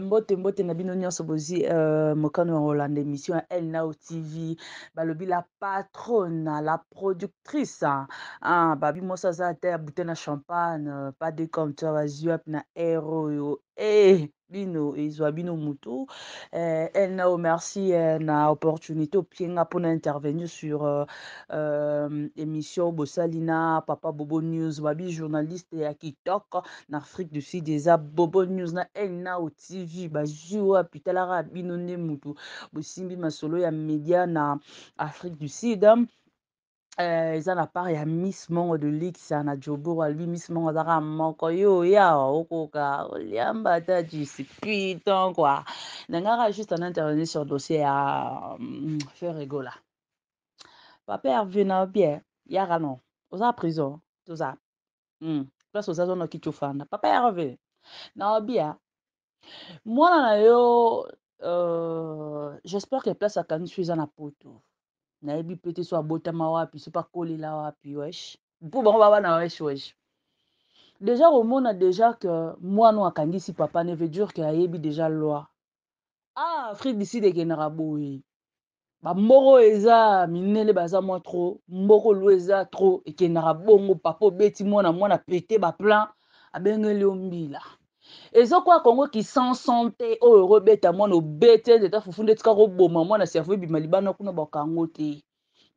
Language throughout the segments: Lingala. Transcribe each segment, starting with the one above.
Mbote mbote na bino nyonso bozi mokano ya kolanda émission ya El Now TV balobi la patronne la productrice babi moso aza te ya bute na champagne pas de comme toi bazwi wapi na air oyo bino ezwa bino mutu El Now merci na opportunité opienga mpona intervenir sur émission bosali na papa Bobo News babi journaliste ya kitoko na Afrique du Sud eza Bobo News na El Now TV bazwi wapi talaka bino nde mutu bosimbi masolo ya media na Afrique du Sud eza na part ya Miss Mongo de Lix na Joboro albi Miss Mongo azaka moko yo ya okoka oliamba ta disputant quoi nangaka juste en intervenir sur dossier ya faire rigola papa Hervé na bien yaka non oza prison toza place oza zona kichofanda papa Hervé na bien mwana na yo j'espère que place akanisi eza na poto nayebi pe te so abotama wapi so pakolela wapi wesh mpo bango babana wesh déjà komona déjà que mwana akangisi papa ne veut dire que ayebi déjà loi Afrique du Sud ekendaka boye bamboko eza minene baza mwa trop mboko lo eza trop ekendaka bongo papa obeti mwana pete baplan abengeli yo mbila ezokoya kongo kisanson te oyo robeta mwana obete nzeta fufu nde tika koboma mwana cerveau ebima libana kuna bakango te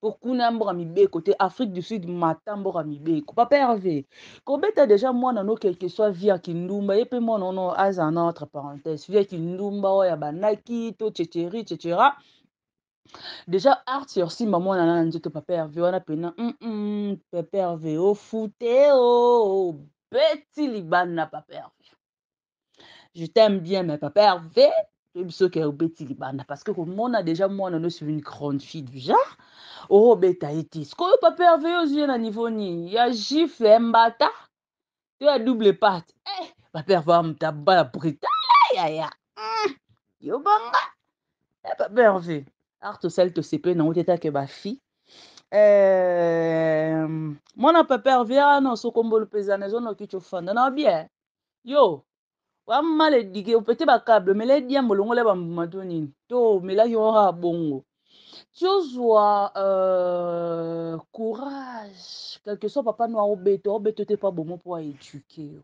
po kuna mboka mibeko te Afrique du Sud mata mboka mibeko papa Hervé kobeta déjà mwana no quelque soit via kindumba ye pe mwana ono aza na entre parenthèse via kindumba oyo ya banaki to tchetcheri tchetchera déjà art sur simba mwana na nzoto papa Hervé wana pena papa Hervé ofute o beti libana papa Hervé je t'aime bien, mais papa Hervé, je suis que obeti libanda parce que mon a déjà moi on est une grande fille du genre. Oh beta eti. Ce que papa Hervé aux na niveau ni, ya gifle mbata. Tu as double patte. Papa Hervé amta bala brita ya. Yo banga. Papa Hervé. Arto sel to sepe na oteta ke ba fille. Mwana papa Hervé non so kombolo pezana zo no kicho fanda na bien. Yo. Wamale dike opete bakable mele diambo longola bambuma to nini to mela yora bongo tozwa courage quelque soit papa no obeto te pa bomo po éduquer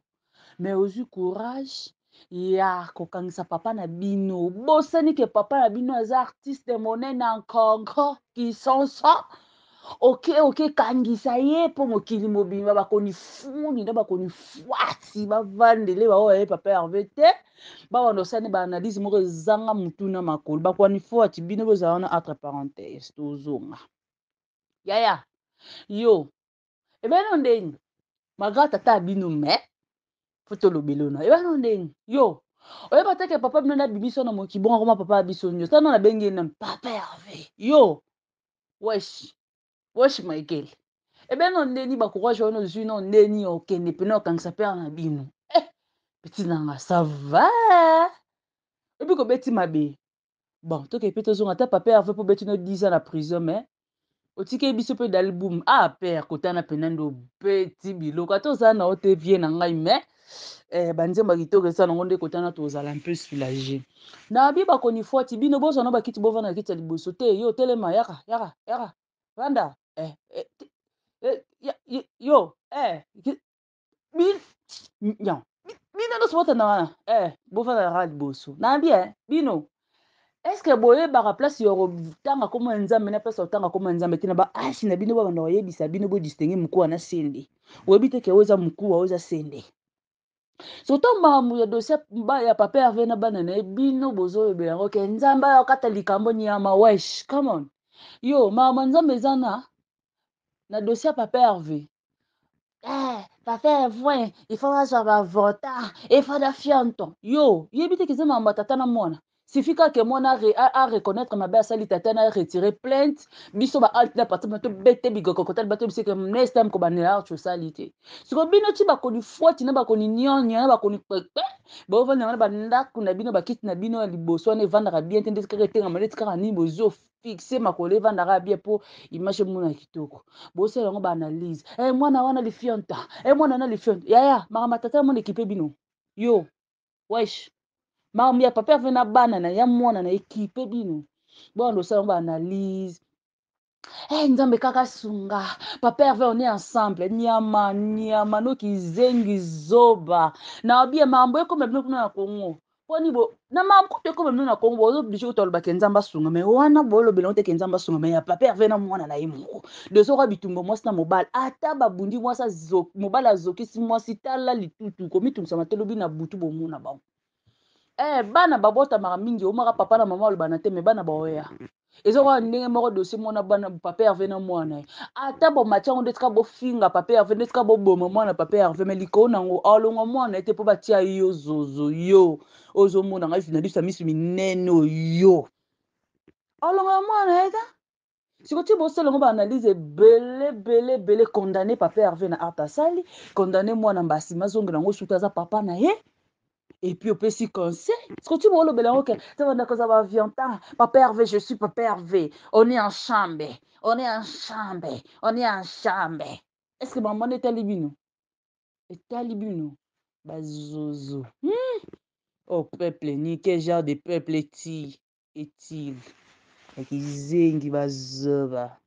mais ozwi courage ya kokangisa papa na bino bosani ke papa na bino aza artiste monene en Congo kisonso okekangisa ye mpo mokili mobimba bakoni funi na bakoni fwati bavandele baoyo ye papa Hervé te bawanda osani baanalyse moko ezanga mutu na makolo bakwani fwati bino bozala wana entre parenthèse tozonga yaya yo ebeno ndeni malgré tata ya bino me fo tolobela na ebeno ndeni yo oyeba teke papa bino na bibiso na moki bongo koma papa ya biso nyonso tano nabengi na papa Hervé yo wesh Michael ebeno ndeni bacourage wana ozwi no ndeni okende pene okangisa pere na bino peti nanga sava ebi kobeti mabe bon toke pe tozonga ata papa Hervé mpo beti no 10 ans na prison mais otiki biso mpe dalbum pere kotana pena nde obeti biloko ata ozala na o te vie na ngai mais banzembo ya kitoko esa nango nde kotana tozala mpe soulage na bi bakoni fwati bino bozwana bakiti bovanda na kiti ya liboso te yo telema yaka vanda yo bino nyonso botanda wana bovanda na liboso na bien bino estce boyebaka place ya kotanga koma nzambe na place ya kotanga koma nzambe te na baasi na bino babanda koyebisa bino bodistingue mokuwa na sende oyebi teke oyo eza mokuwa oyo eza sende surtout makambo ya dossier ya papa Hervé na bana na ye bino bozoyebela yango ke nzambe ayokata likambo nyama wesh come on yo makambo ya nzambe eza na dossier ya papa Hervé papa Hervé il faut azwa bavota il faut dafianto yo yebi teke eza makambo ya tata na mwana suffit kaka mwana reconnaître mabe asali tata na retirer plainte biso baalte na parti bato bete bigokokotali bato biseke next time kobanela arche osali te siko bino ti bakoni fwati na bakoni nyonya na bakoni kpekpe bovanda na bandako na bino bakiti na bino ya liboso wana evandaka bien te nde kaka etengama neti kaka nini bozofixe makolo evandaka bien mpo image mona kitoko bosala yango baanalyse mwana wana lifionta mwana na lifionta yaya makambo tata mona ekipe bino yo wesh makambo ya papa Hervé na bana na ya mwana na ekipe bino bon losala ba analyse. Nzambe kaka sunga papa Hervé on est ensemble nyama nyama noki zengi zoba na bien mambo ekoma bino kuna na Congo poni bo na mambo te ekoma bino na Congo bozo oblige kotolobaka nzamba sunga mais wana bolobela te ke nzamba sunga mais ya papa Hervé na mwana na ye moko dezoka bitumba mwasi na mobali ata babundi mwasi mobali azokisi mwasi tala litutu komitumisa matelobi na butu bomona bango bana babotamaka mingi omaka papa na mama olobana te mais bana baoya ezokoka ndenge moko dossier mwana bana papa Hervé na mwana ye ata bomatia yango nde tika bofinga papa Hervé nde tika boboma mwana papa Hervé mais likolo nango alongwa mwana ye te mpo batia yo zozo yo ozomona ngai journaliste ya miso minene oyo alongwa mwana ye te sikoti bosala yango baanalyse ebele condamné papa Hervé na art asali condamné mwana mbasima azongela yango suki aza papa na ye. Et puis, au petit conseil, ce que tu vois, le blanc, ok, ça va d'accord, ça va viantant. Papa Hervé, je suis Papa Hervé. On est en chambre. On est en chambre. On est en chambre. Est-ce que maman est talibino? Est talibino? Bazozo. Oh, peuple, ni quel genre de peuple est-il? Est-il? Et qui zengi bazoba.